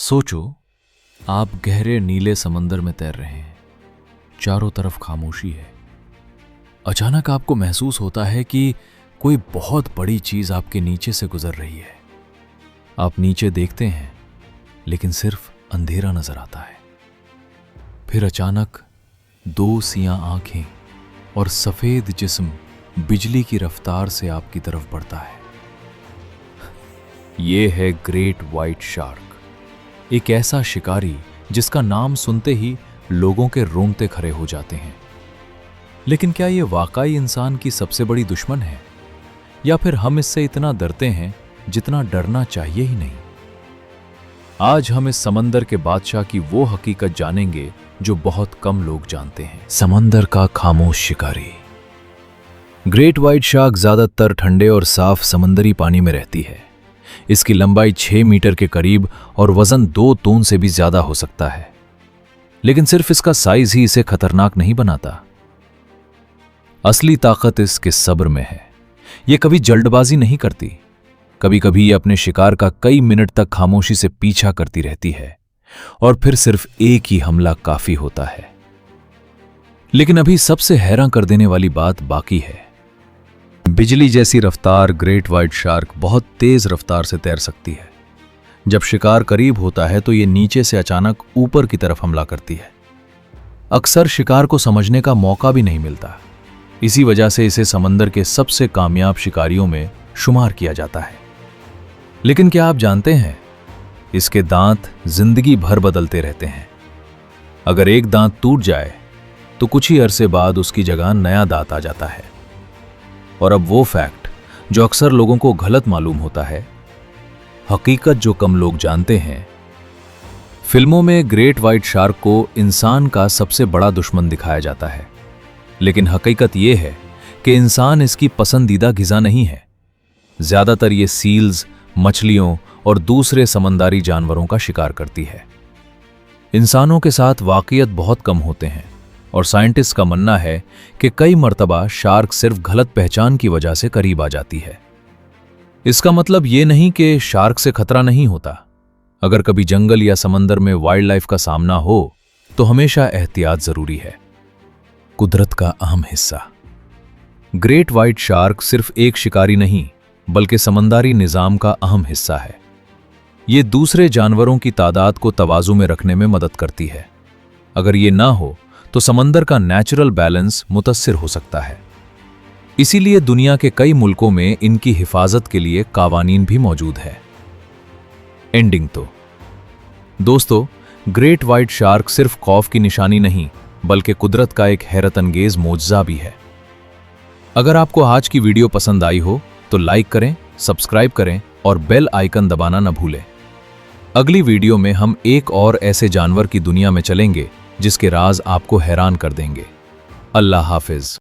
सोचो, आप गहरे नीले समंदर में तैर रहे हैं। चारों तरफ खामोशी है। अचानक आपको महसूस होता है कि कोई बहुत बड़ी चीज आपके नीचे से गुजर रही है। आप नीचे देखते हैं, लेकिन सिर्फ अंधेरा नजर आता है। फिर अचानक दो सियाह आंखें और सफेद जिस्म बिजली की रफ्तार से आपकी तरफ बढ़ता है। यह है ग्रेट व्हाइट शार्क, एक ऐसा शिकारी जिसका नाम सुनते ही लोगों के रोंगटे खड़े हो जाते हैं। लेकिन क्या यह वाकई इंसान की सबसे बड़ी दुश्मन है, या फिर हम इससे इतना डरते हैं जितना डरना चाहिए ही नहीं? आज हम इस समंदर के बादशाह की वो हकीकत जानेंगे जो बहुत कम लोग जानते हैं। समंदर का खामोश शिकारी। ग्रेट व्हाइट शार्क ज्यादातर ठंडे और साफ समंदरी पानी में रहती है। इसकी लंबाई 6 मीटर के करीब और वजन 2 टन से भी ज्यादा हो सकता है। लेकिन सिर्फ इसका साइज ही इसे खतरनाक नहीं बनाता। असली ताकत इसके सब्र में है। यह कभी जल्दबाजी नहीं करती। कभी कभी यह अपने शिकार का कई मिनट तक खामोशी से पीछा करती रहती है, और फिर सिर्फ एक ही हमला काफी होता है। लेकिन अभी सबसे हैरान कर देने वाली बात बाकी है। बिजली जैसी रफ्तार ग्रेट व्हाइट शार्क बहुत तेज रफ्तार से तैर सकती है। जब शिकार करीब होता है तो यह नीचे से अचानक ऊपर की तरफ हमला करती है। अक्सर शिकार को समझने का मौका भी नहीं मिलता। इसी वजह से इसे समंदर के सबसे कामयाब शिकारियों में शुमार किया जाता है। लेकिन क्या आप जानते हैं, इसके दांत जिंदगी भर बदलते रहते हैं। अगर एक दांत टूट जाए तो कुछ ही अरसे बाद उसकी जगह नया दांत आ जाता है। और अब वो फैक्ट जो अक्सर लोगों को गलत मालूम होता है, हकीकत जो कम लोग जानते हैं। फिल्मों में ग्रेट व्हाइट शार्क को इंसान का सबसे बड़ा दुश्मन दिखाया जाता है, लेकिन हकीकत यह है कि इंसान इसकी पसंदीदा ग़िज़ा नहीं है। ज्यादातर ये सील्स, मछलियों और दूसरे समंदरी जानवरों का शिकार करती है। इंसानों के साथ वाकईत बहुत कम होते हैं, और साइंटिस्ट का मानना है कि कई मर्तबा शार्क सिर्फ गलत पहचान की वजह से करीब आ जाती है। इसका मतलब ये नहीं कि शार्क से खतरा नहीं होता। अगर कभी जंगल या समंदर में वाइल्ड लाइफ का सामना हो तो हमेशा एहतियात जरूरी है। कुदरत का अहम हिस्सा। ग्रेट व्हाइट शार्क सिर्फ एक शिकारी नहीं, बल्कि समंदरी निजाम का अहम हिस्सा है। ये दूसरे जानवरों की तादाद को तवाज़ु में रखने में मदद करती है। अगर ये ना हो तो समंदर का नेचुरल बैलेंस मुतासिर हो सकता है। इसीलिए दुनिया के कई मुल्कों में इनकी हिफाजत के लिए कावानीन भी मौजूद है। एंडिंग तो दोस्तों, ग्रेट व्हाइट शार्क सिर्फ खौफ की निशानी नहीं, बल्कि कुदरत का एक हैरत अंगेज मोजज़ा भी है। अगर आपको आज की वीडियो पसंद आई हो तो लाइक करें, सब्सक्राइब करें और बेल आइकन दबाना न भूलें। अगली वीडियो में हम एक और ऐसे जानवर की दुनिया में चलेंगे जिसके राज आपको हैरान कर देंगे। अल्लाह हाफिज।